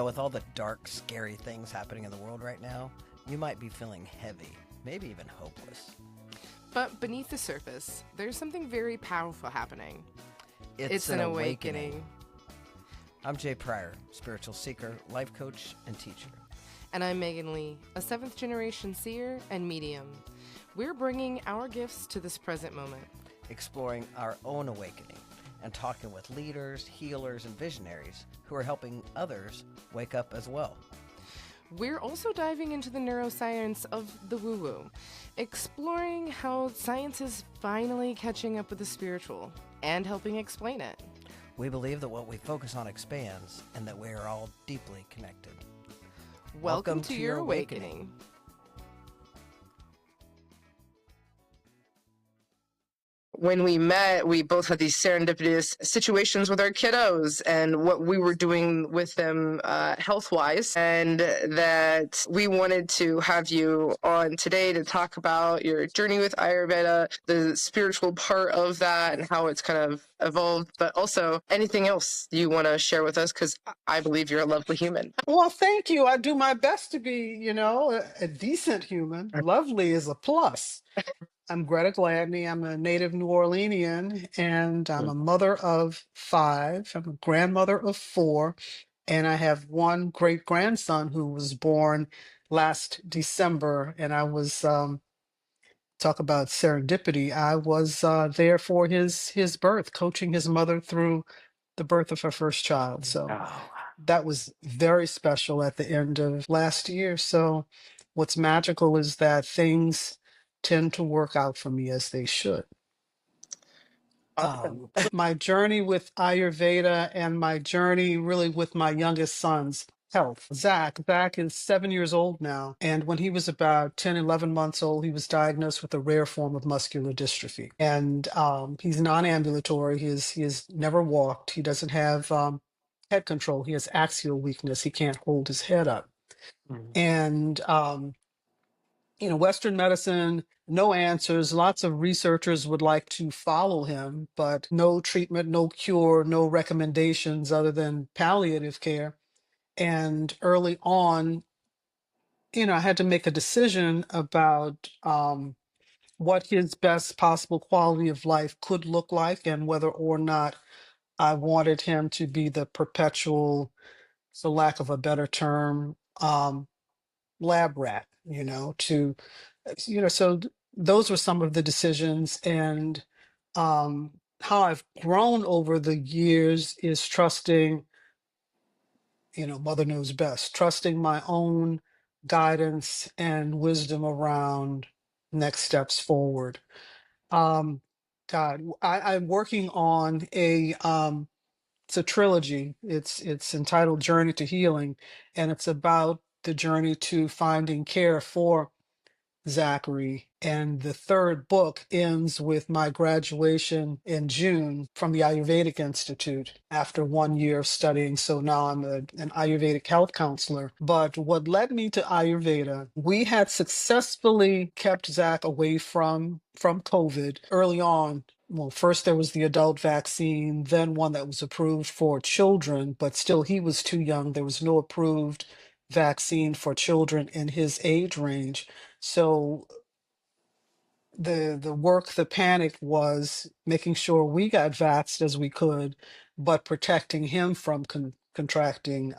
With all the dark, scary things happening in the world right now, you might be feeling heavy, maybe even hopeless. But beneath the surface, there's something very powerful happening. It's It's an an awakening. awakening. I'm Jay Pryor, spiritual seeker, life coach, and teacher. And I'm Megan Lee, a 7th generation seer and medium. We're bringing our gifts to this present moment. Exploring our own awakening and talking with leaders, healers, and visionaries who are helping others wake up as well. We're also diving into the neuroscience of the woo-woo, exploring how science is finally catching up with the spiritual and helping explain it. We believe that what we focus on expands and that we are all deeply connected. Welcome to your awakening. When we met, we both had these serendipitous situations with our kiddos and what we were doing with them health-wise, and that we wanted to have you on today to talk about your journey with Ayurveda, the spiritual part of that and how it's kind of evolved, but also anything else you want to share with us, because I believe you're a lovely human. Well, thank you. I do my best to be, a decent human. Lovely is a plus. I'm Greta Gladney. I'm a native New Orleanian, and I'm a mother of 5. I'm a grandmother of 4, and I have one great grandson who was born last December. And I was talk about serendipity. I was there for his birth, coaching his mother through the birth of her first child. So Oh, that was very special at the end of last year. So what's magical is that things tend to work out for me as they should. awesome. My journey with Ayurveda and my journey really with my youngest son's health. Zach is 7 years old now. And when he was about 10, 11 months old, he was diagnosed with a rare form of muscular dystrophy. And he's non-ambulatory. He has never walked. He doesn't have head control. He has axial weakness. He can't hold his head up. And Western medicine, no answers. Lots of researchers would like to follow him, but no treatment, no cure, no recommendations other than palliative care. And early on, I had to make a decision about what his best possible quality of life could look like and whether or not I wanted him to be the perpetual, for lack of a better term, lab rat, so those were some of the decisions. And how I've grown over the years is trusting, mother knows best, trusting my own guidance and wisdom around next steps forward. um I'm working on it's a trilogy. It's entitled Journey to Healing, and it's about the journey to finding care for Zachary. And the third book ends with my graduation in June from the Ayurvedic Institute after 1 year of studying. So now I'm an Ayurvedic health counselor. But what led me to Ayurveda, we had successfully kept Zach away from COVID early on. Well, first there was the adult vaccine, then one that was approved for children, but still he was too young. There was no approved vaccine for children in his age range. So the work, the panic was making sure we got vaxxed as we could, but protecting him from contracting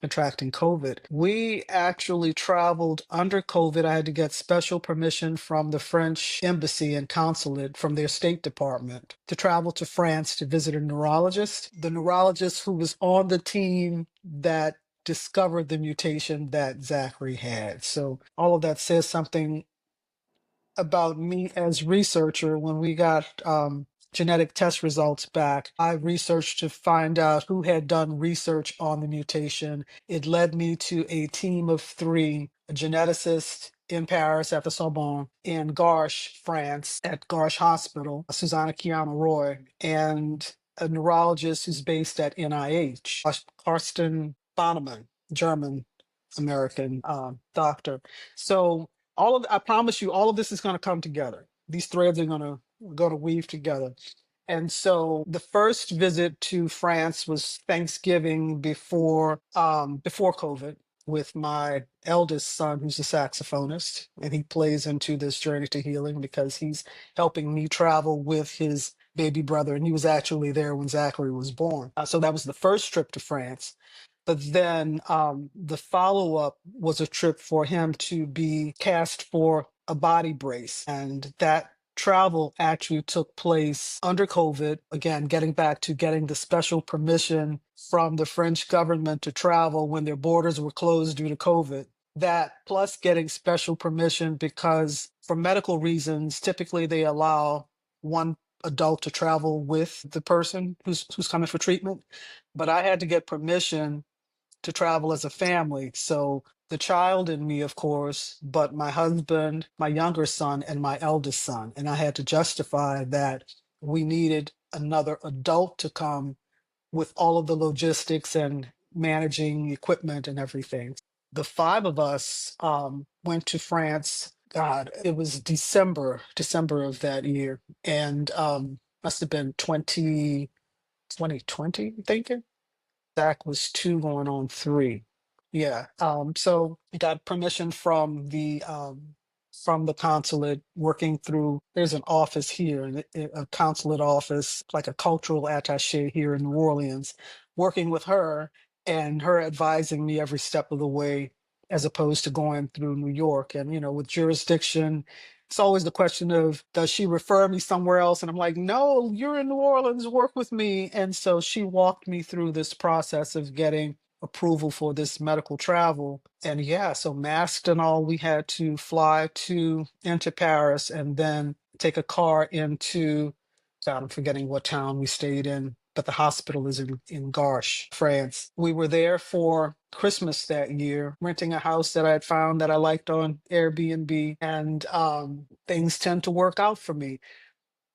COVID. We actually traveled under COVID. I had to get special permission from the French embassy and consulate from their State Department to travel to France to visit a neurologist. The neurologist who was on the team that discovered the mutation that Zachary had. So all of that says something about me as researcher. When we got genetic test results back, I researched to find out who had done research on the mutation. It led me to a team of 3, a geneticist in Paris at the Sorbonne, in Garches, France, at Garches Hospital, Susanna Kiana Roy, and a neurologist who's based at NIH, Karsten Bannemann, German American doctor. So I promise you, all of this is going to come together. These threads are going to weave together. And so the first visit to France was Thanksgiving before COVID, with my eldest son, who's a saxophonist, and he plays into this journey to healing because he's helping me travel with his baby brother, and he was actually there when Zachary was born. So that was the first trip to France. But then the follow up was a trip for him to be cast for a body brace. And that travel actually took place under COVID. Again, getting back to getting the special permission from the French government to travel when their borders were closed due to COVID. That plus getting special permission because for medical reasons, typically they allow one adult to travel with the person who's coming for treatment. But I had to get permission to travel as a family. So the child and me, of course, but my husband, my younger son, and my eldest son. And I had to justify that we needed another adult to come with all of the logistics and managing equipment and everything. The five of us went to France. God, it was December of that year. And must have been 2020, I'm thinking. Zach was 2 going on 3. Yeah. So we got permission from the consulate working through there's an office here, a consulate office, like a cultural attaché here in New Orleans, working with her and her advising me every step of the way as opposed to going through New York. And with jurisdiction, it's always the question of, does she refer me somewhere else? And I'm like, no, you're in New Orleans, work with me. And so she walked me through this process of getting approval for this medical travel. And yeah, so masked and all, we had to fly into Paris and then take a car into, God, I'm forgetting what town we stayed in, but the hospital is in Garches, France. We were there for Christmas that year, renting a house that I had found that I liked on Airbnb, and things tend to work out for me.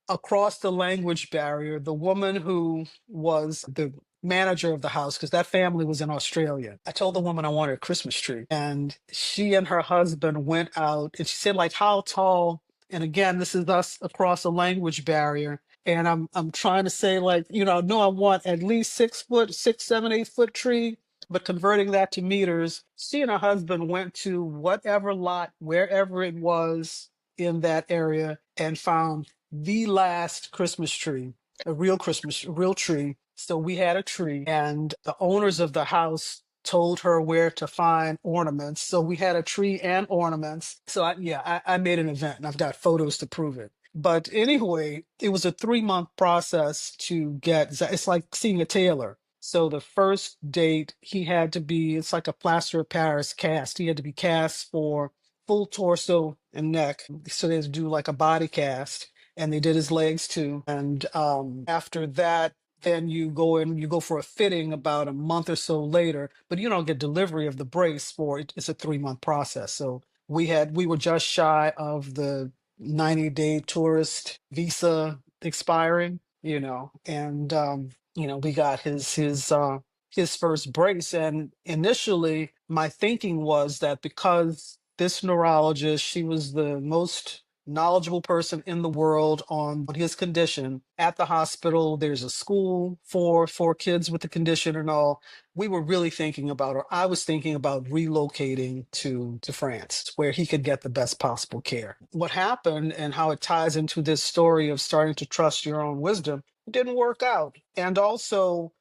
Across the language barrier, the woman who was the manager of the house, because that family was in Australia, I told the woman I wanted a Christmas tree. And she and her husband went out and she said, like, how tall? And again, this is us across a language barrier. And I'm trying to say, like, no, I want at least 6 foot, 6, 7, 8 foot tree. But converting that to meters, she and her husband went to whatever lot, wherever it was in that area, and found the last Christmas tree, a real tree. So we had a tree, and the owners of the house told her where to find ornaments. So we had a tree and ornaments. So I made an event, and I've got photos to prove it. But anyway, it was a 3-month process to get. It's like seeing a tailor. So the first date, he had to be, it's like a plaster of Paris cast. He had to be cast for full torso and neck. So they had to do like a body cast, and they did his legs too. And after that, then you go for a fitting about a month or so later, but you don't get delivery of the brace for it. It's a 3-month process. So we were just shy of the 90-day tourist visa expiring, and we got his first brace. And initially my thinking was that because this neurologist, she was the most knowledgeable person in the world on his condition at the hospital. There's a school for kids with the condition and all. We were really thinking about, or I was thinking about relocating to France where he could get the best possible care. What happened and how it ties into this story of starting to trust your own wisdom, it didn't work out. And also,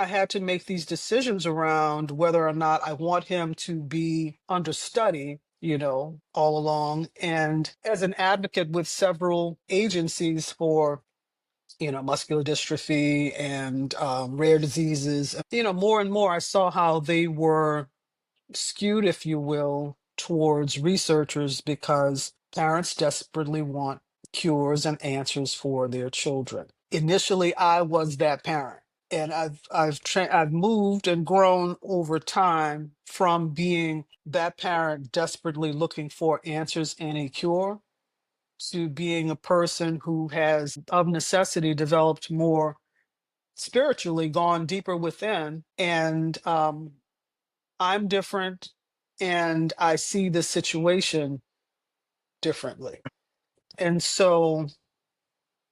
I had to make these decisions around whether or not I want him to be understudy, all along. And as an advocate with several agencies for, muscular dystrophy and rare diseases, more and more I saw how they were skewed, if you will, towards researchers because parents desperately want cures and answers for their children. Initially, I was that parent, and I've moved and grown over time from being that parent desperately looking for answers and a cure to being a person who has, of necessity, developed more spiritually, gone deeper within, and I'm different and I see the situation differently. And so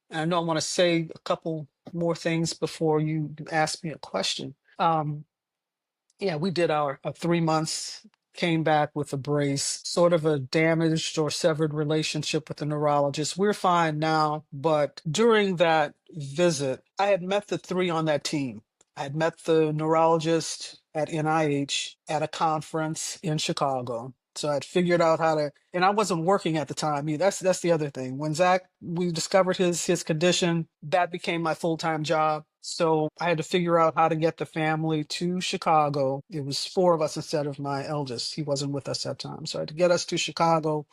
And I know I want to say a couple more things before you ask me a question. Yeah, we did our 3 months, came back with a brace, sort of a damaged or severed relationship with the neurologist. We're fine now, but during that visit, I had met the three on that team. I had met the neurologist at NIH at a conference in Chicago. So I'd figured out how to, and I wasn't working at the time either. That's the other thing. When Zach, we discovered his condition, that became my full-time job. So I had to figure out how to get the family to Chicago. It was four of us instead of my eldest. He wasn't with us that time. So I had to get us to Chicago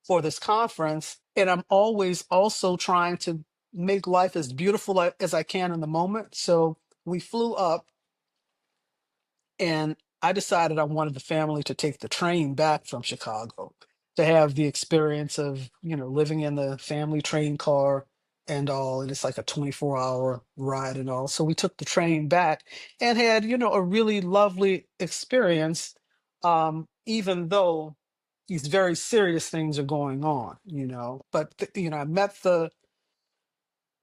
for this conference. And I'm always also trying to make life as beautiful as I can in the moment. So we flew up, and I decided I wanted the family to take the train back from Chicago to have the experience of, living in the family train car and all. And it's like a 24-hour ride and all. So we took the train back and had, a really lovely experience, even though these very serious things are going on. But, I met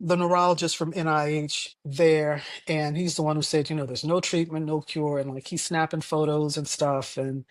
the neurologist from NIH there, and he's the one who said, there's no treatment, no cure, and like he's snapping photos and stuff, and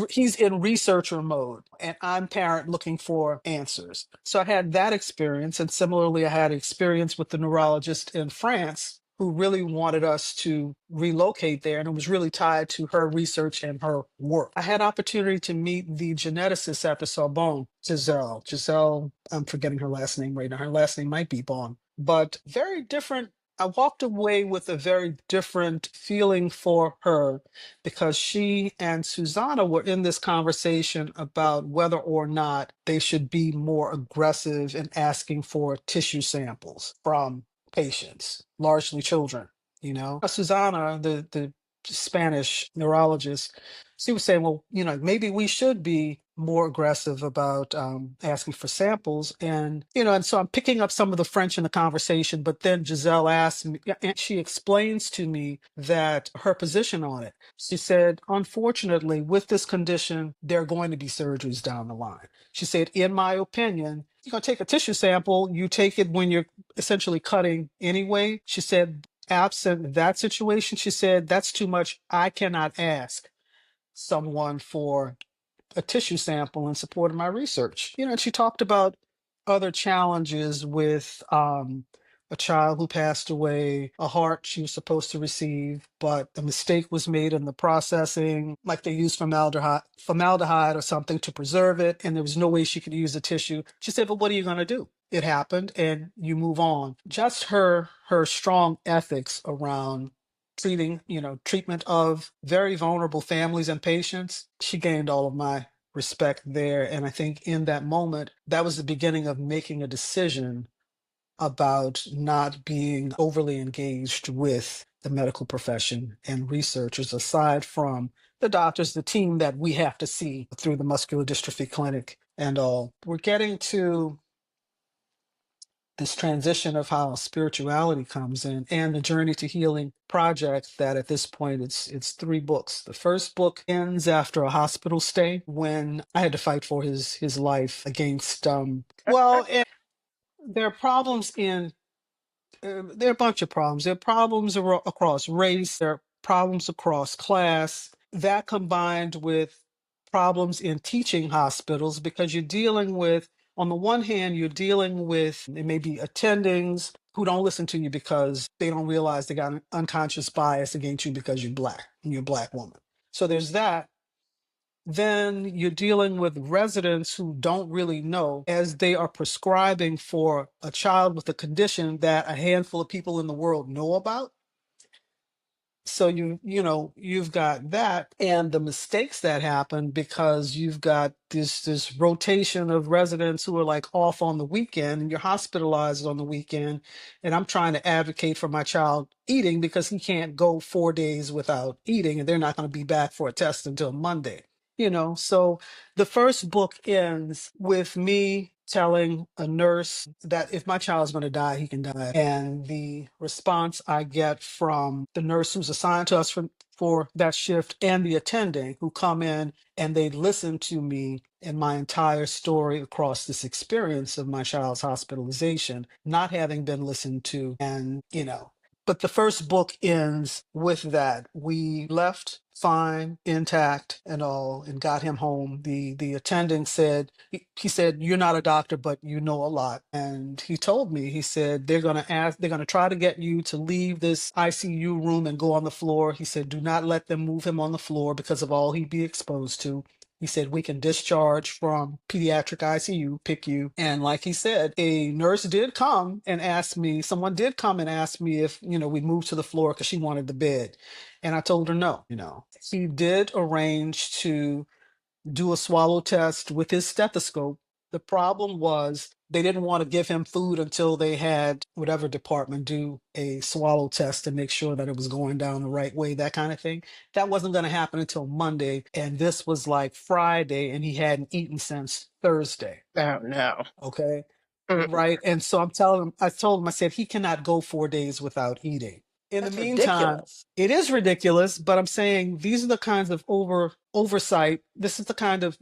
he's in researcher mode, and I'm parent looking for answers. So I had that experience, and similarly, I had experience with the neurologist in France who really wanted us to relocate there, and it was really tied to her research and her work. I had opportunity to meet the geneticist at the Sorbonne, Giselle. Giselle, I'm forgetting her last name right now. Her last name might be Bon, but very different. I walked away with a very different feeling for her because she and Susanna were in this conversation about whether or not they should be more aggressive in asking for tissue samples from patients, largely children. Susanna, the Spanish neurologist, she was saying, well, maybe we should be more aggressive about asking for samples. And so I'm picking up some of the French in the conversation, but then Giselle asked me, and she explains to me that her position on it. She said, unfortunately, with this condition, there are going to be surgeries down the line. She said, in my opinion, you're going to take a tissue sample, you take it when you're essentially cutting anyway. She said, absent that situation, she said, that's too much. I cannot ask someone for a tissue sample in support of my research. And she talked about other challenges with a child who passed away, a heart she was supposed to receive, but a mistake was made in the processing, like they used formaldehyde or something to preserve it, and there was no way she could use the tissue. She said, but what are you going to do? It happened, and you move on. Just her strong ethics around treatment of very vulnerable families and patients, she gained all of my respect there. And I think in that moment, that was the beginning of making a decision about not being overly engaged with the medical profession and researchers, aside from the doctors, the team that we have to see through the muscular dystrophy clinic and all. We're getting to this transition of how spirituality comes in, and the Journey to Healing project that at this point it's 3 books. The first book ends after a hospital stay when I had to fight for his life against and there are problems in there are a bunch of problems. There are problems across race, there are problems across class, that combined with problems in teaching hospitals, because you're dealing with, on the one hand, you're dealing with, it may be attendings who don't listen to you because they don't realize they got an unconscious bias against you because you're black and you're a black woman. So there's that. Then you're dealing with residents who don't really know, as they are prescribing for a child with a condition that a handful of people in the world know about. So you've got that, and the mistakes that happen because you've got this rotation of residents who are like off on the weekend, and you're hospitalized on the weekend, and I'm trying to advocate for my child eating because he can't go 4 days without eating, and they're not going to be back for a test until Monday. So the first book ends with me telling a nurse that if my child's going to die, he can die. And the response I get from the nurse who's assigned to us for that shift and the attending who come in and they listen to me and my entire story across this experience of my child's hospitalization, not having been listened to. And, but the first book ends with that. We left fine, intact, and all, and got him home. The attendant said, he said, "You're not a doctor, but you know a lot." And he told me, he said, they're gonna try to get you to leave this ICU room and go on the floor. He said, "Do not let them move him on the floor because of all he'd be exposed to." He said, "We can discharge from pediatric ICU, pick you." And like he said, a nurse did come and ask me, someone did come and ask me if, we moved to the floor because she wanted the bed. And I told her no. He did arrange to do a swallow test with his stethoscope. The problem was they didn't want to give him food until they had whatever department do a swallow test to make sure that it was going down the right way, that kind of thing. That wasn't going to happen until Monday. And this was like Friday, and he hadn't eaten since Thursday. Oh, no. Okay. Mm. Right. And so I told him, I said, he cannot go 4 days without eating. In That's the meantime, ridiculous. it is ridiculous, but I'm saying these are the kinds of oversight. This is the kind of,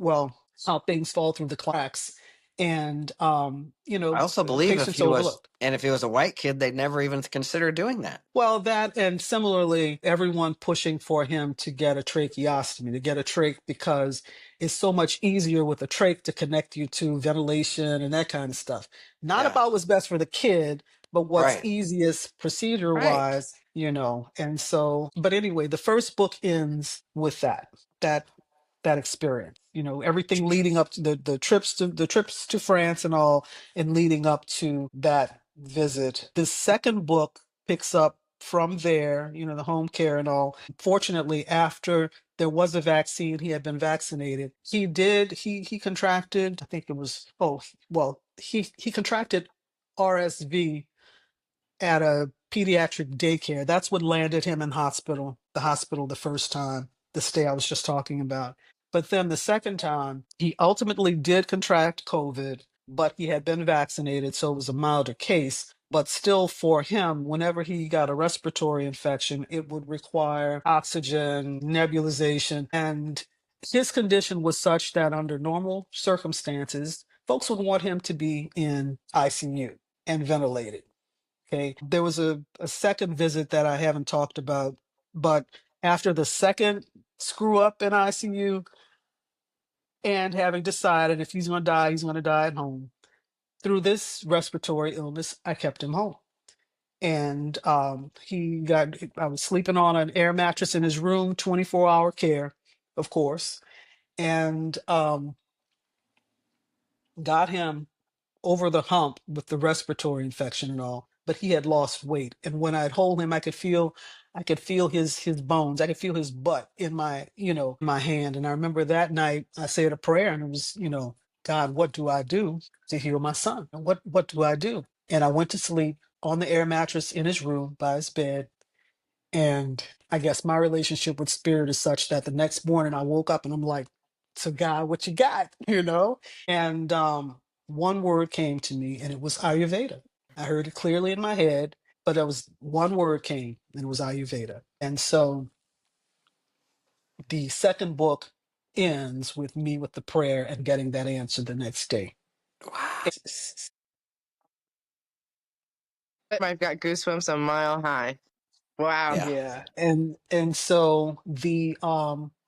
how things fall through the cracks. And, I also believe if patients he was, overlooked. and if he was a white kid, they'd never even consider doing that. Well, that, and similarly, everyone pushing for him to get a tracheostomy, to get a trach, because it's so much easier with a trach to connect you to ventilation and that kind of stuff. Not Yeah. about what's best for the kid, but what's Right. easiest procedure wise, And so, but anyway, the first book ends with that experience. Everything leading up to the trips to France and all, and leading up to that visit. The second book picks up from there, the home care and all. Fortunately, after there was a vaccine, he had been vaccinated. He contracted, I think it was, he contracted RSV at a pediatric daycare. That's what landed him in the hospital the first time, the stay I was just talking about. But then the second time, he ultimately did contract COVID, but he had been vaccinated, so it was a milder case. But still, for him, whenever he got a respiratory infection, it would require oxygen, nebulization. And his condition was such that under normal circumstances, folks would want him to be in ICU and ventilated. Okay. There was a second visit that I haven't talked about, but after the second screw up in ICU and having decided if he's going to die, he's going to die at home. Through this respiratory illness, I kept him home. And I was sleeping on an air mattress in his room, 24-hour care, of course, and got him over the hump with the respiratory infection and all, but he had lost weight. And when I'd hold him, I could feel his bones. I could feel his butt in my hand. And I remember that night I said a prayer, and it was, God, what do I do to heal my son? What do I do? And I went to sleep on the air mattress in his room by his bed. And I guess my relationship with spirit is such that the next morning I woke up and I'm like, so God, what you got? And one word came to me, and it was Ayurveda. I heard it clearly in my head, but there was one word came, and it was Ayurveda. And so the second book ends with me with the prayer and getting that answer the next day. Wow. I've got goosebumps a mile high. Wow. Yeah. Yeah. And so the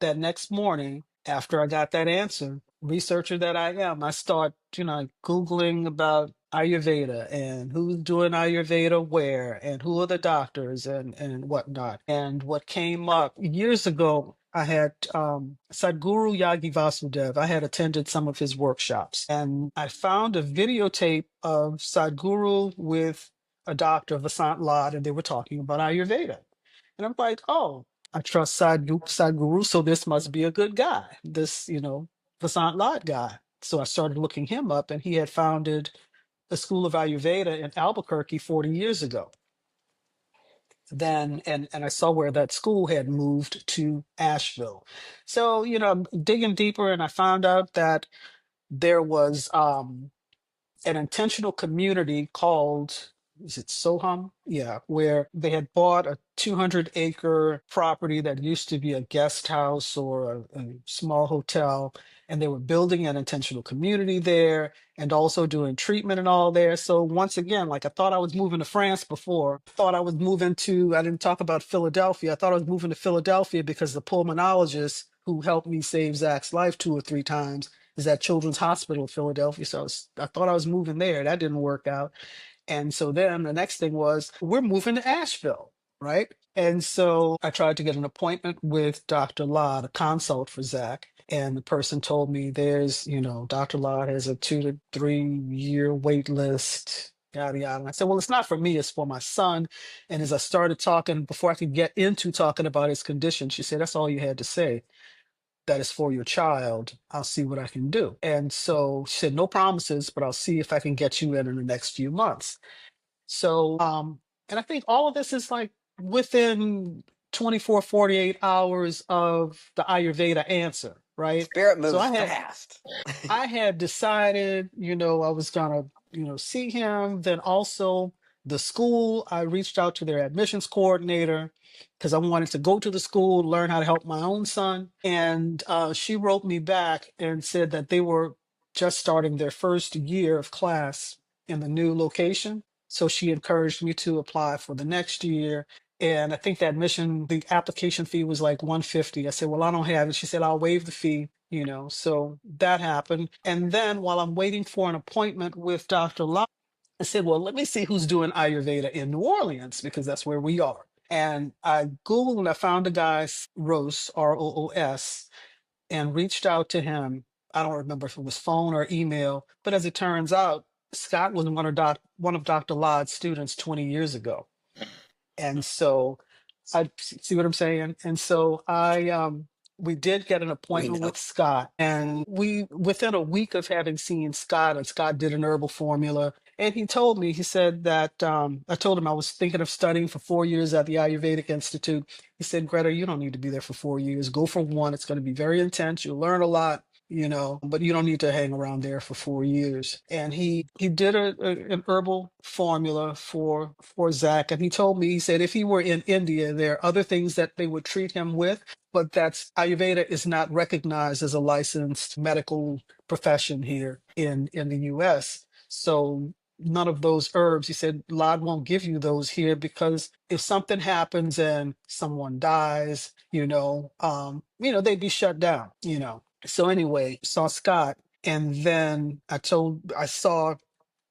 that next morning after I got that answer, researcher that I am, I start, Googling about Ayurveda and who's doing Ayurveda where and who are the doctors and whatnot. And what came up years ago, I had Sadhguru Yagi Vasudev. I had attended some of his workshops, and I found a videotape of Sadhguru with a doctor, Vasant Lad, and they were talking about Ayurveda. And I'm like, oh, I trust Sadhguru, so this must be a good guy, this, Vasant Lad guy. So I started looking him up, and he had founded a school of Ayurveda in Albuquerque 40 years ago. Then, and I saw where that school had moved to Asheville. So, I'm digging deeper, and I found out that there was an intentional community called, is it Soham? Yeah, where they had bought a 200-acre property that used to be a guest house or a small hotel, and they were building an intentional community there and also doing treatment and all there. So once again, like I thought I was moving to France before, thought I was moving to, I didn't talk about Philadelphia. I thought I was moving to Philadelphia because the pulmonologist who helped me save Zach's life 2 or 3 times is at Children's Hospital of Philadelphia. So I thought I was moving there. That didn't work out. And so then the next thing was, we're moving to Asheville, right? And so I tried to get an appointment with Dr. Lod, a consult for Zach. And the person told me Dr. Lod has a 2 to 3 year wait list, yada, yada. And I said, well, it's not for me, it's for my son. And as I started talking, before I could get into talking about his condition, she said, that's all you had to say, that is for your child. I'll see what I can do. And so she said, no promises, but I'll see if I can get you in the next few months. So, and I think all of this is like within 24, 48 hours of the Ayurveda answer, right? Spirit So moves fast. I had decided, I was gonna, see him. Then also the school, I reached out to their admissions coordinator because I wanted to go to the school, learn how to help my own son. And she wrote me back and said that they were just starting their first year of class in the new location. So she encouraged me to apply for the next year. And I think the application fee was like 150. I said, well, I don't have it. She said, I'll waive the fee, so that happened. And then while I'm waiting for an appointment with Dr. Locke, I said, well, let me see who's doing Ayurveda in New Orleans, because that's where we are. And I Googled and I found a guy, Roos, Roos, and reached out to him. I don't remember if it was phone or email, but as it turns out, Scott was one of Dr. Lod's students 20 years ago. And so I see what I'm saying. And so we did get an appointment with Scott, and we, within a week of having seen Scott, and Scott did an herbal formula. And he said that I told him I was thinking of studying for 4 years at the Ayurvedic Institute. He said, Greta, you don't need to be there for 4 years. Go for one. It's going to be very intense. You'll learn a lot, but you don't need to hang around there for 4 years. And he did an herbal formula for Zach. And he told me, he said, if he were in India, there are other things that they would treat him with, but that's Ayurveda is not recognized as a licensed medical profession here in the US. So none of those herbs, he said, Lod won't give you those here, because if something happens and someone dies, they'd be shut down, So anyway, saw Scott, and then I saw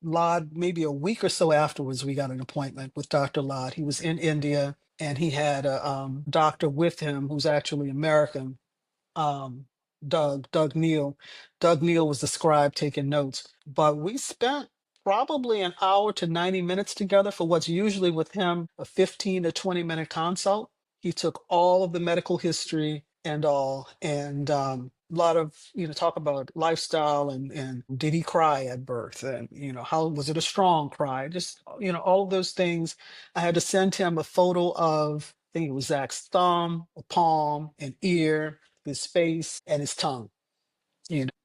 Lod maybe a week or so afterwards. We got an appointment with Dr. Lod. He was in India, and he had a doctor with him who's actually American, Doug Neal. Doug Neal was the scribe taking notes. But we spent probably an hour to 90 minutes together for what's usually with him a 15 to 20-minute consult. He took all of the medical history and all, and a lot of, talk about lifestyle, and did he cry at birth? And, how was it a strong cry? Just, all of those things. I had to send him a photo of, I think it was Zach's thumb, a palm, an ear, his face, and his tongue.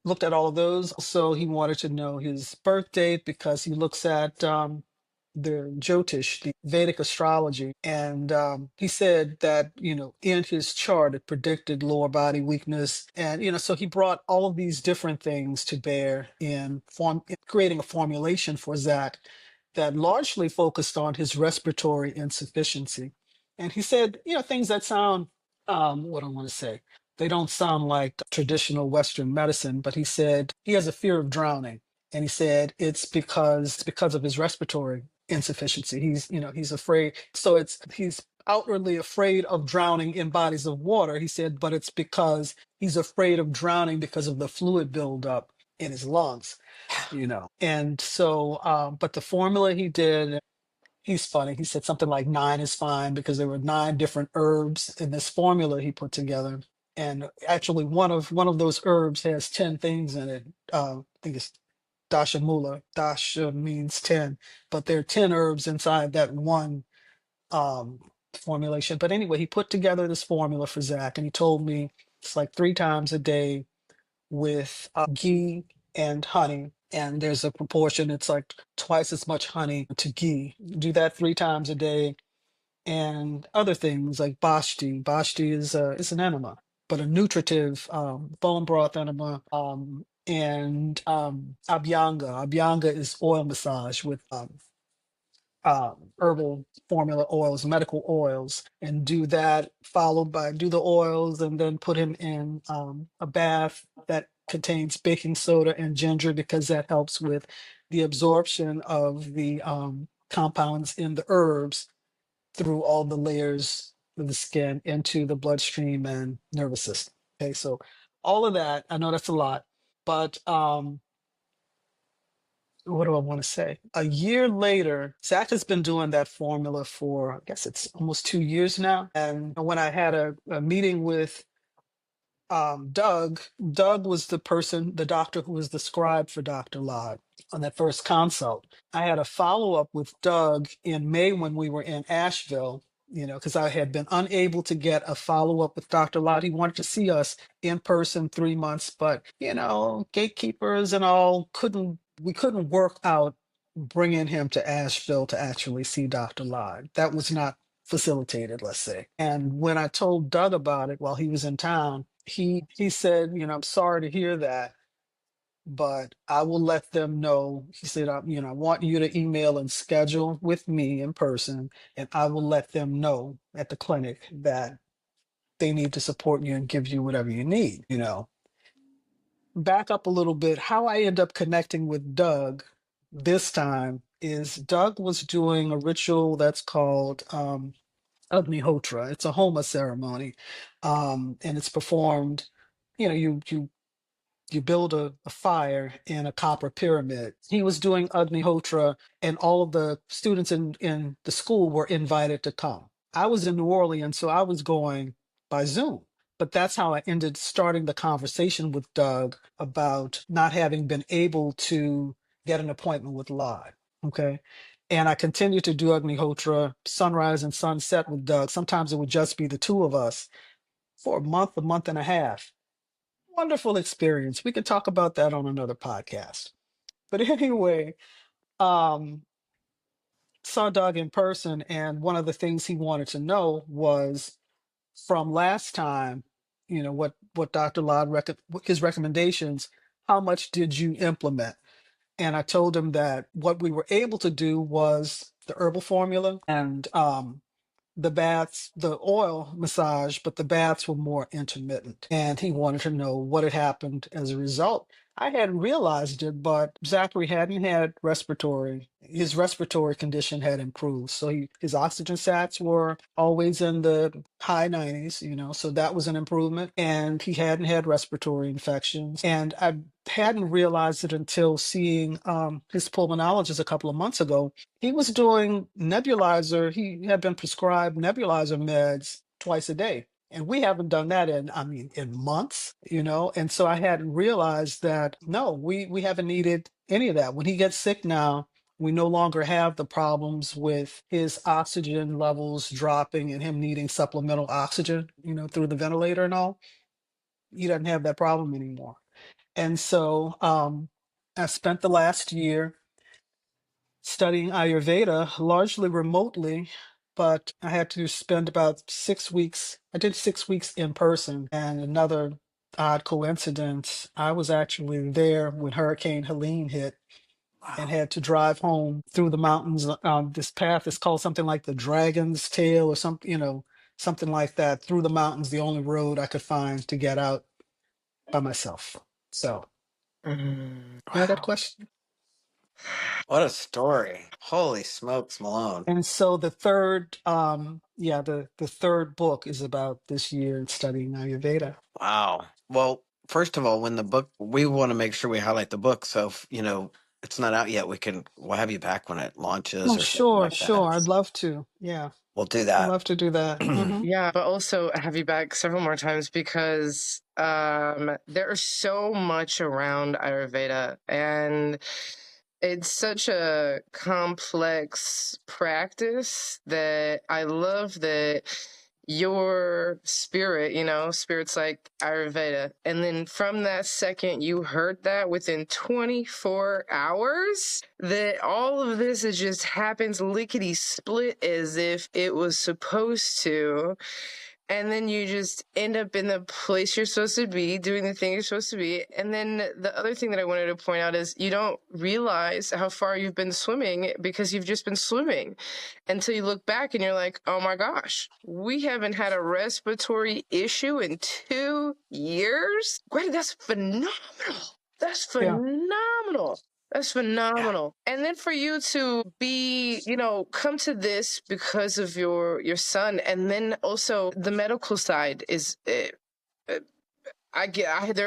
Looked at all of those. So he wanted to know his birth date, because he looks at the Jyotish, the Vedic astrology. And he said that, in his chart, it predicted lower body weakness. And, so he brought all of these different things to bear in creating a formulation for Zach that largely focused on his respiratory insufficiency. And he said, things that sound, what do I want to say? They don't sound like traditional Western medicine, but he said he has a fear of drowning. And he said it's because of his respiratory insufficiency. He's afraid. So he's outwardly afraid of drowning in bodies of water. He said, but it's because he's afraid of drowning because of the fluid buildup in his lungs, And so, but the formula he did, he's funny. He said something like 9 is fine, because there were 9 different herbs in this formula he put together. And actually, one of those herbs has 10 things in it. I think it's Dasha Mula. Dasha means 10, but there are 10 herbs inside that one formulation. But anyway, he put together this formula for Zach, and he told me it's like 3 times a day with ghee and honey. And there's a proportion, it's like twice as much honey to ghee. Do that 3 times a day. And other things like bashti. Bashti is an enema, but a nutritive bone broth enema. And Abhyanga. Abhyanga is oil massage with herbal formula oils, medical oils, and do that, followed by do the oils, and then put him in a bath that contains baking soda and ginger because that helps with the absorption of the compounds in the herbs through all the layers of the skin into the bloodstream and nervous system. Okay, so all of that, I know that's a lot, but what do I want to say? A year later, Zach has been doing that formula for, I guess it's almost 2 years now. And when I had a meeting with Doug, Doug was the doctor who was the scribe for Dr. Lod on that first consult. I had a follow up with Doug in May when we were in Asheville, because I had been unable to get a follow up with Dr. Lod. He wanted to see us in person 3 months, but, gatekeepers and all we couldn't work out bringing him to Asheville to actually see Dr. Lod. That was not facilitated, let's say. And when I told Doug about it while he was in town, he said, I'm sorry to hear that, but I will let them know. He said, I want you to email and schedule with me in person, and I will let them know at the clinic that they need to support you and give you whatever you need. Back up a little bit. How I end up connecting with Doug this time is Doug was doing a ritual that's called Agnihotra. It's a Homa ceremony, and it's performed. You build a fire in a copper pyramid. He was doing Agnihotra, and all of the students in the school were invited to come. I was in New Orleans, so I was going by Zoom. But that's how I ended starting the conversation with Doug about not having been able to get an appointment with Lod. Okay. And I continued to do Agnihotra, sunrise and sunset with Doug. Sometimes it would just be the two of us for a month and a half. Wonderful experience. We could talk about that on another podcast. But anyway, um, saw Doug in person, and one of the things he wanted to know was from last time, what Dr. Lod his recommendations, how much did you implement? And I told him that what we were able to do was the herbal formula and the baths, the oil massage, but the baths were more intermittent. And he wanted to know what had happened as a result. I hadn't realized it, but Zachary hadn't had his respiratory condition had improved. So his oxygen sats were always in the high 90s, so that was an improvement. And he hadn't had respiratory infections. And I hadn't realized it until seeing his pulmonologist a couple of months ago. He was doing nebulizer. He had been prescribed nebulizer meds twice a day. And we haven't done that in months, And so I hadn't realized that, no, we haven't needed any of that. When he gets sick now, we no longer have the problems with his oxygen levels dropping and him needing supplemental oxygen, through the ventilator and all. He doesn't have that problem anymore. And so I spent the last year studying Ayurveda largely remotely, but I had to spend about 6 weeks. I did 6 weeks in person, and another odd coincidence, I was actually there when Hurricane Helene hit and had to drive home through the mountains. This path is called something like the Dragon's Tail or something, something like that, through the mountains, the only road I could find to get out by myself. So, that Wow. question. What a story. Holy smokes, Malone. And so the third, the third book is about this year in studying Ayurveda. Wow. Well, first of all, when the book, we want to make sure we highlight the book. So if, it's not out yet, we'll have you back when it launches Oh, or something sure, like sure. that. I'd love to. Yeah, We'll do I'd that. love to do that. Yeah, but also have you back several more times because there is so much around Ayurveda, and it's such a complex practice that I love that your spirit, spirit's like Ayurveda. And then from that second you heard that, within 24 hours, that all of this is just happens lickety split as if it was supposed to. And then you just end up in the place you're supposed to be, doing the thing you're supposed to be. And then the other thing that I wanted to point out is you don't realize how far you've been swimming because you've just been swimming until you look back and you're like, oh my gosh, we haven't had a respiratory issue in 2 years? Greta, that's phenomenal. That's Yeah. phenomenal. That's phenomenal. And then for you to be, come to this because of your son, and then also the medical side is, there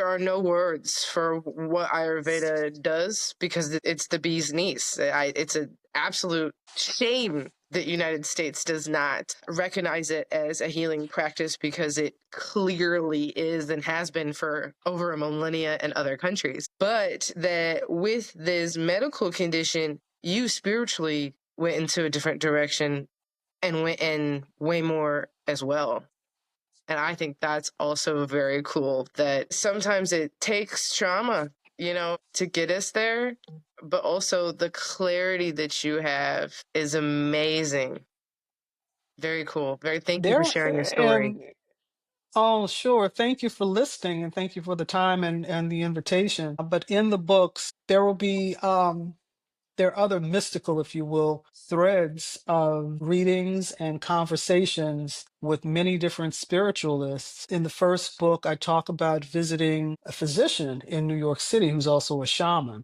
are no words for what Ayurveda does because it's the bee's knees. It's an absolute shame that United States does not recognize it as a healing practice, because it clearly is and has been for over a millennia in other countries. But that with this medical condition, you spiritually went into a different direction and went in way more as well. And I think that's also very cool, that sometimes it takes trauma, to get us there, but also the clarity that you have is amazing. Very cool. Thank you for There sharing your story. and Oh, sure. Thank you for listening and thank you for the time and the invitation. But in the books, there will be there are other mystical, if you will, threads of readings and conversations with many different spiritualists. In the first book, I talk about visiting a physician in New York City who's also a shaman.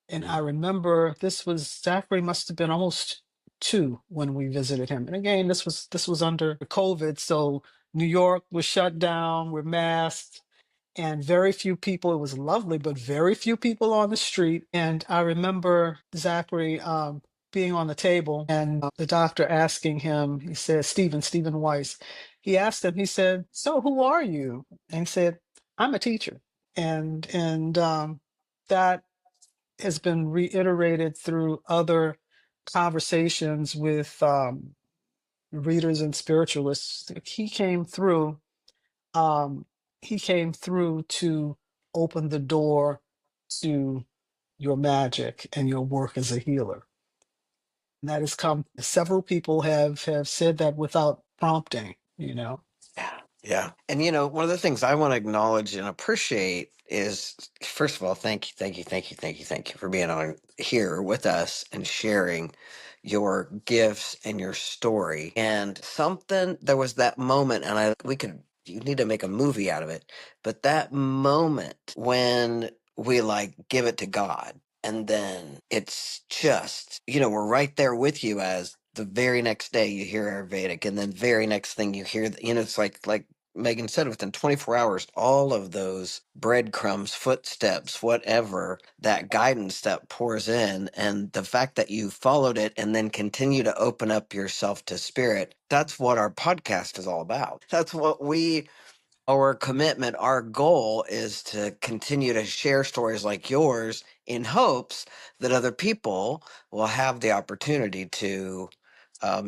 And I remember Zachary must have been almost 2 when we visited him. And again, this was under COVID, so New York was shut down, we're masked, and very few people. It was lovely, but very few people on the street. And I remember Zachary being on the table and the doctor asking him, he said, Stephen Weiss. He asked him, he said, "So who are you?" And he said, "I'm a teacher." And that has been reiterated through other conversations with readers and spiritualists. Um, he came through to open the door to your magic and your work as a healer. And that has come. Several people have said that without prompting. Yeah. Yeah. And one of the things I want to acknowledge and appreciate is, first of all, thank you for being on here with us and sharing your gifts and your story. And there was that moment, and you need to make a movie out of it, but that moment when we give it to God, and then it's just, we're right there with you as the very next day you hear Ayurvedic, and then very next thing you hear, it's like Megan said, within 24 hours, all of those breadcrumbs, footsteps, whatever, that guidance that pours in, and the fact that you followed it and then continue to open up yourself to spirit, that's what our podcast is all about. That's what our commitment, our goal is to continue to share stories like yours in hopes that other people will have the opportunity to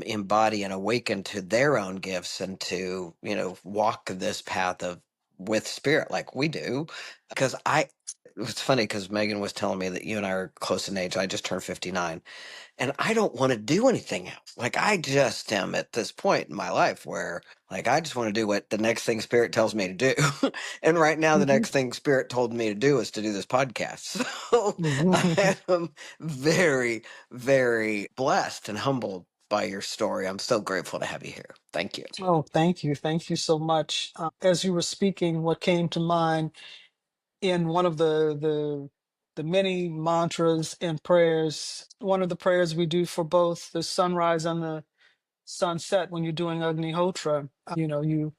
embody and awaken to their own gifts and to, walk this path with spirit like we do. Because it's funny because Megan was telling me that you and I are close in age. I just turned 59. And I don't want to do anything else. I just am at this point in my life where, I just want to do what the next thing Spirit tells me to do. And right now, the next thing Spirit told me to do is to do this podcast. So I am very, very blessed and humbled by your story. I'm so grateful to have you here. Thank you. Oh, thank you. Thank you so much. As you were speaking, what came to mind in one of the many mantras and prayers, one of the prayers we do for both the sunrise and the sunset when you're doing Agnihotra, you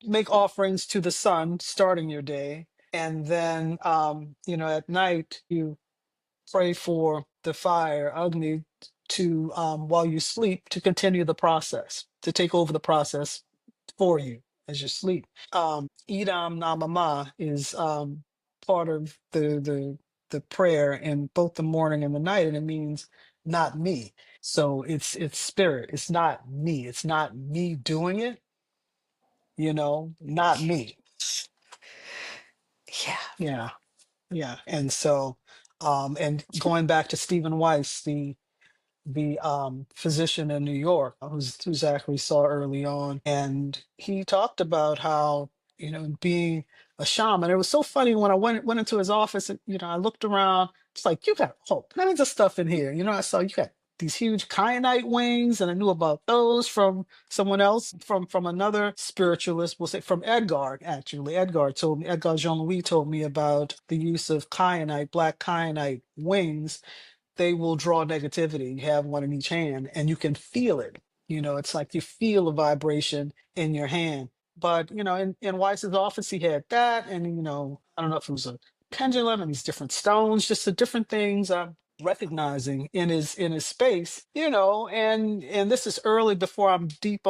make offerings to the sun starting your day, and then at night you pray for the fire, Agni, to while you sleep, to continue the process, to take over the process for you as you sleep. Idam Namama is part of the prayer in both the morning and the night, and it means not me. So it's spirit. It's not me. It's not me doing it, not me. Yeah. Yeah. Yeah. And so and going back to Stephen Weiss, the physician in New York who Zachary saw early on, and he talked about how being a shaman. It was so funny when I went into his office, and I looked around. It's like you got all kinds of stuff in here. I saw you got these huge kyanite wings, and I knew about those from someone else, from another spiritualist. We'll say from Edgar. Actually, Edgar Jean Louis told me about the use of kyanite, black kyanite wings. They will draw negativity. You have one in each hand and you can feel it. It's like you feel a vibration in your hand. But, in Weiss's office, he had that. And, I don't know if it was a pendulum and these different stones, just the different things I'm recognizing in his space, and this is early before I'm deep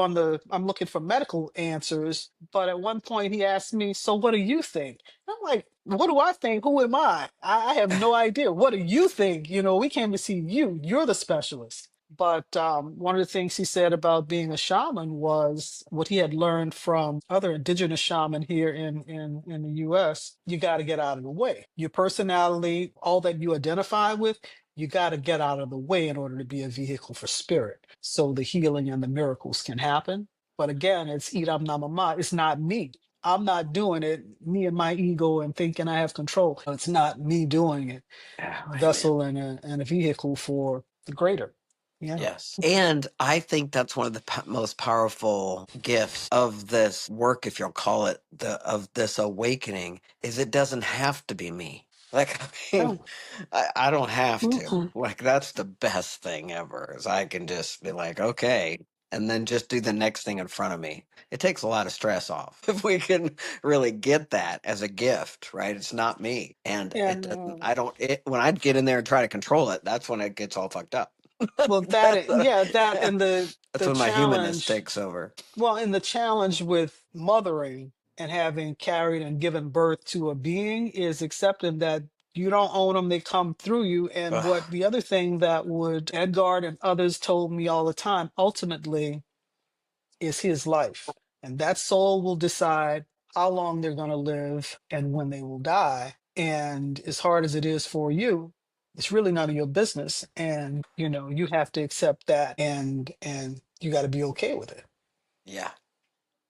I'm looking for medical answers. But at one point he asked me, so what do you think? I'm like, what do I think? Who am I? I have no idea. What do you think? We came to see you. You're the specialist. But one of the things he said about being a shaman was what he had learned from other indigenous shaman here in the US. You got to get out of the way. Your personality, all that you identify with, you got to get out of the way in order to be a vehicle for spirit. So the healing and the miracles can happen. But again, it's Idam Namama. It's not me. I'm not doing it, me and my ego and thinking I have control. It's not me doing it. Yeah, A amen. vessel and a vehicle for the greater. Yeah. Yes. And I think that's one of the most powerful gifts of this work, if you'll call it of this awakening, is it doesn't have to be me. Like, I mean, Oh, I don't have to. mm-mm. Like, that's the best thing ever, is I can just be like, okay, and then just do the next thing in front of me. It takes a lot of stress off. If we can really get that as a gift, right? It's not me. And it And doesn't, when I get in there and try to control it, that's when it gets all fucked up. well, That's, yeah, that and the that's the when my humanness challenge. takes over. Well, and the challenge with mothering and having carried and given birth to a being is accepting that you don't own them, they come through you. And Ugh, what the other thing that would Edgard and others told me all the time, ultimately is his life. And that soul will decide how long they're going to live and when they will die. And as hard as it is for you, it's really none of your business. And, you have to accept that and you got to be okay with it. yeah,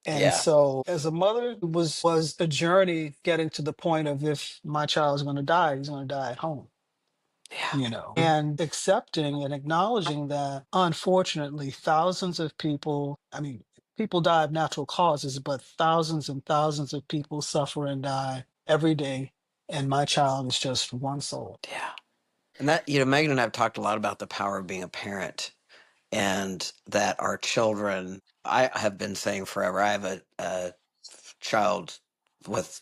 And yeah, so as a mother, it was a journey getting to the point of if my child is going to die, he's going to die at home, yeah, and accepting and acknowledging that unfortunately thousands of people, I mean, people die of natural causes, but thousands and thousands of people suffer and die every day. And my child is just one soul. yeah. And that, Megan and I have talked a lot about the power of being a parent, and that our children, I have been saying forever, I have a child with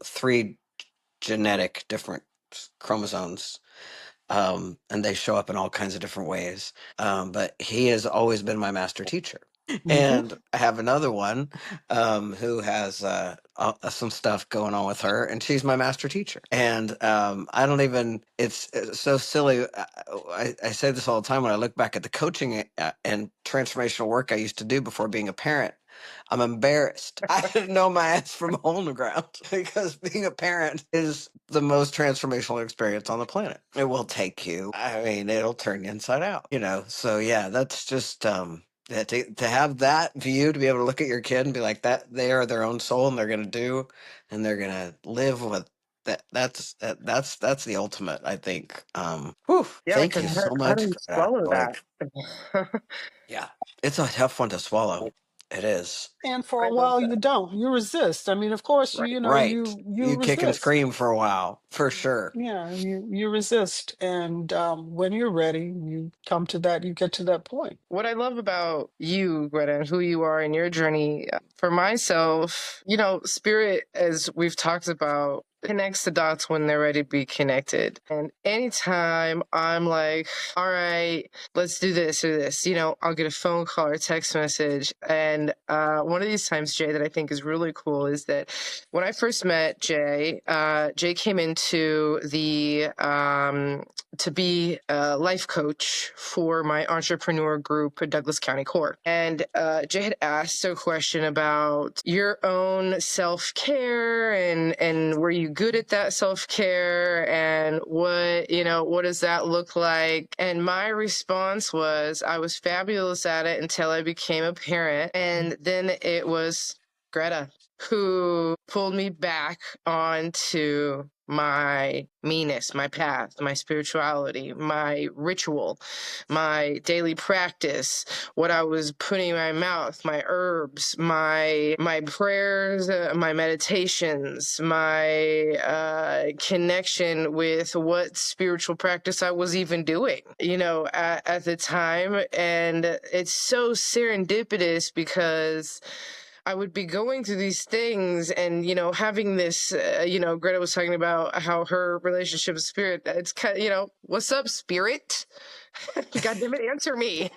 three genetic different chromosomes, and they show up in all kinds of different ways. But he has always been my master teacher. Hmm. And I have another one who has some stuff going on with her, and she's my master teacher. And I don't even, it's so silly. I say this all the time when I look back at the coaching and transformational work I used to do before being a parent. I'm embarrassed. I didn't know my ass from a hole in the ground because being a parent is the most transformational experience on the planet. It will take you, I mean, it'll turn you inside out. So yeah, that's just yeah, to have that view, to be able to look at your kid and be like that, they are their own soul and they're going to do and they're going to live with that. That's the ultimate, I think. Whew, Yeah, thank because you so how do much, you Greta. swallow Like, that? yeah, it's a tough one to swallow. It is. And for I a love while that. you don't, you resist. I mean, of course, Right. Right. you You kick and resist. scream for a while, for sure. Yeah, you resist, and when you're ready, you come to that. You get to that point. What I love about you, Greta, and who you are in your journey, For myself, spirit, as we've talked about, connects the dots when they're ready to be connected. And anytime I'm like, all right, let's do this or this, I'll get a phone call or a text message. And one of these times, Jay, that I think is really cool is that when I first met Jay, Jay came into the to be a life coach for my entrepreneur group at Douglas County Court. And Jay had asked a question about your own self-care and were you good at that self-care and what does that look like? And my response was I was fabulous at it until I became a parent. And then it was Greta who pulled me back onto my meanness, my path, my spirituality, my ritual, my daily practice, what I was putting in my mouth, my herbs, my prayers, my meditations, my connection with what spiritual practice I was even doing, at the time. And it's so serendipitous because I would be going through these things and, having this, Greta was talking about how her relationship with spirit, it's kind of, what's up, spirit? God damn it, answer me.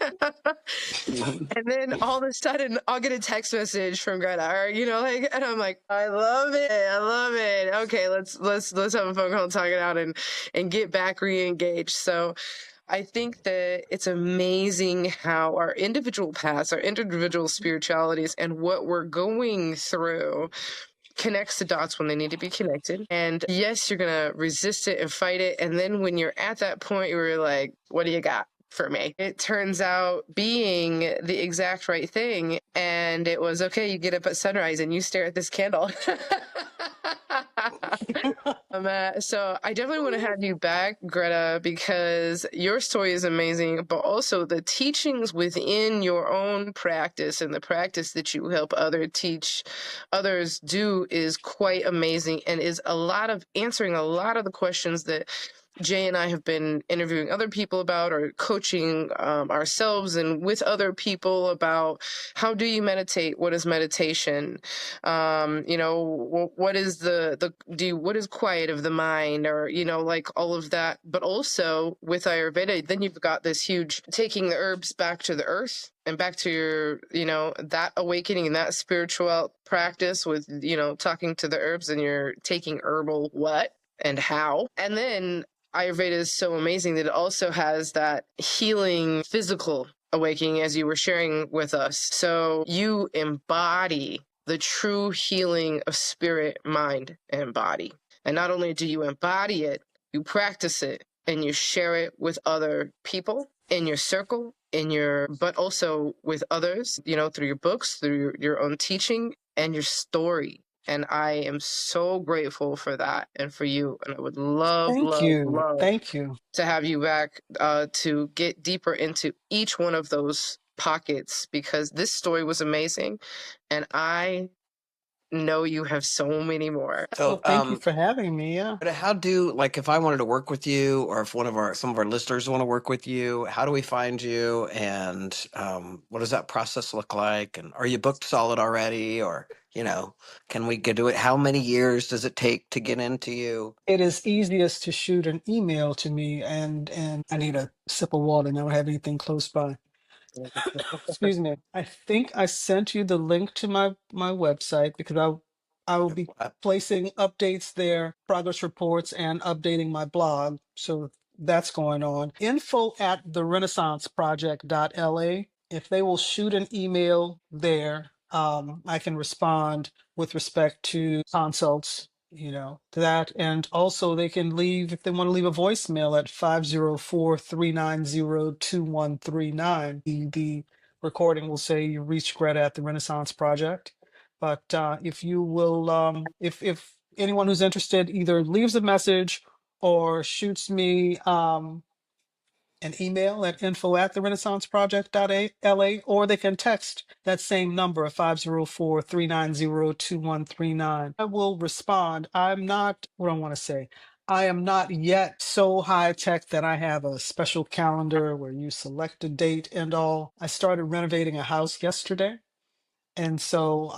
And then all of a sudden I'll get a text message from Greta, or, and I'm like, I love it. I love it. Okay, let's have a phone call and talk it out and get back re-engaged. So I think that it's amazing how our individual paths, our individual spiritualities, and what we're going through connects the dots when they need to be connected. And yes, you're going to resist it and fight it. And then when you're at that point, you're like, what do you got for me? It turns out being the exact right thing. And it was, okay, you get up at sunrise and you stare at this candle. So I definitely want to have you back, Greta, because your story is amazing, but also the teachings within your own practice and the practice that you help others do is quite amazing and is answering a lot of the questions that Jay and I have been interviewing other people about or coaching ourselves and with other people about how do you meditate? What is meditation? What is what is quiet of the mind or, like all of that. But also with Ayurveda, then you've got this huge taking the herbs back to the earth and back to your, that awakening and that spiritual practice with, talking to the herbs and you're taking herbal what and how. And then Ayurveda is so amazing that it also has that healing physical awakening as you were sharing with us. So you embody the true healing of spirit, mind, and body. And not only do you embody it, you practice it and you share it with other people in your circle, but also with others, through your books, through your own teaching and your story. And I am so grateful for that and for you. And I would love, Thank love, you. love Thank you. to have you back to get deeper into each one of those pockets because this story was amazing. And I know you have so many more. Well, So, thank you for having me. Yeah. but like if I wanted to work with you, or if some of our listeners want to work with you, how do we find you? And what does that process look like? And are you booked solid already, or can we do it? How many years does it take to get into you? It is easiest to shoot an email to me, and I need a sip of water. And I don't have anything close by. Excuse me. I think I sent you the link to my website because I will be placing updates there, progress reports, and updating my blog. So that's going on. Info at therenaissanceproject.la. If they will shoot an email there, I can respond with respect to consults, to that. And also they can leave, if they want to leave a voicemail at 504-390-2139. The recording will say you reached Greta at the Renaissance Project. But if you will, if anyone who's interested either leaves a message or shoots me an email at info at therenaissanceproject.la, or they can text that same number of 504-390-2139. I will respond. I'm not, what do I want to say? I am not yet so high tech that I have a special calendar where you select a date and all. I started renovating a house yesterday. And so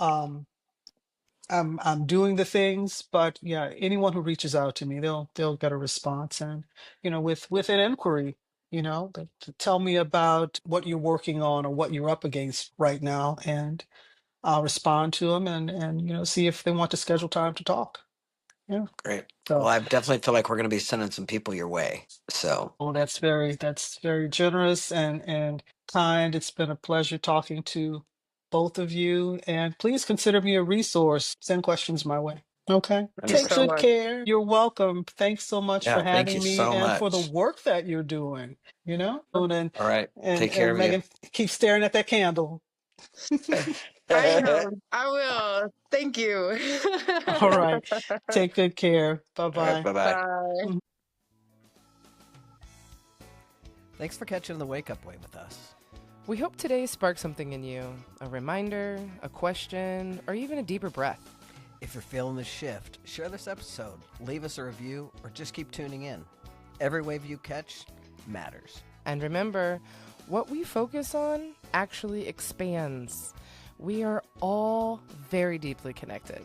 I'm doing the things, but yeah, anyone who reaches out to me, they'll get a response, and with an inquiry, to tell me about what you're working on or what you're up against right now, and I'll respond to them, and see if they want to schedule time to talk. Yeah. Great. Well, So, I definitely feel like we're going to be sending some people your way. So, well, that's very generous and kind. It's been a pleasure talking to both of you, and please consider me a resource. Send questions my way. Okay. Thank you Take so 100%. good much. care. You're welcome. Thanks so much for Yeah. Thank you having me so and for the much. work that you're doing. And All right. and Take care and of you. Megan, keep staring at that candle. I am. I will. Thank you. All right. Take good care. All right. Bye-bye. Bye bye. Bye. Thanks for catching the Wake Up Way with us. We hope today sparked something in you, a reminder, a question, or even a deeper breath. If you're feeling the shift, share this episode, leave us a review, or just keep tuning in. Every wave you catch matters. And remember, what we focus on actually expands. We are all very deeply connected.